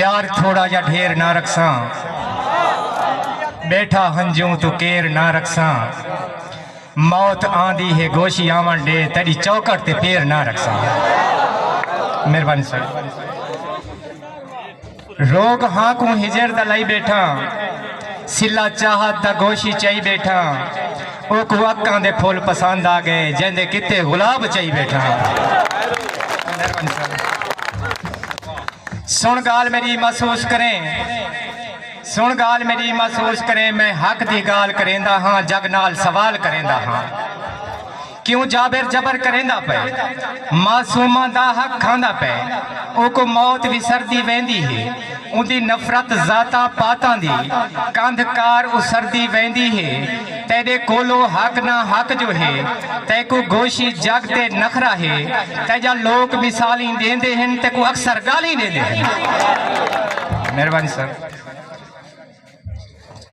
प्यार थोड़ा या ढेर ना रखसा, बैठा हंजू तो केर ना रखसा। मौत आंदी है गोशी आवन डे, तेरी चौकट ते पैर ना रखसा। मेहरबानी सर। रोग हाँ को हिजर दा लाई बैठा, सिला चाहत दा गोशी चाई बैठा। ओ को अक्कां दे फुल पसंद आ गए, जेंदे किते गुलाब चाई बैठा। मेहरबानी सर। सुन गाल मेरी महसूस करें, सुन गाल मेरी महसूस करें। मैं हक दी गाल करेंदा हाँ, जग नाल सवाल करेंदा हाँ। क्यों जाबिर जबर करेंदा पे, मासूमा दा हक खांदा पे। ओको मौत विसरदी वेंदी है, उनकी नफरत जाता पातां दी कंधकार उसरदी वेंदी है। तेरे कोलो हक ना हक जो है, तेको गोशी जग ते नखरा है। तेजा लोग मिसाली देंदे हैं, तेको अक्सर गाली देंदे हैं। मेहरबानी सर।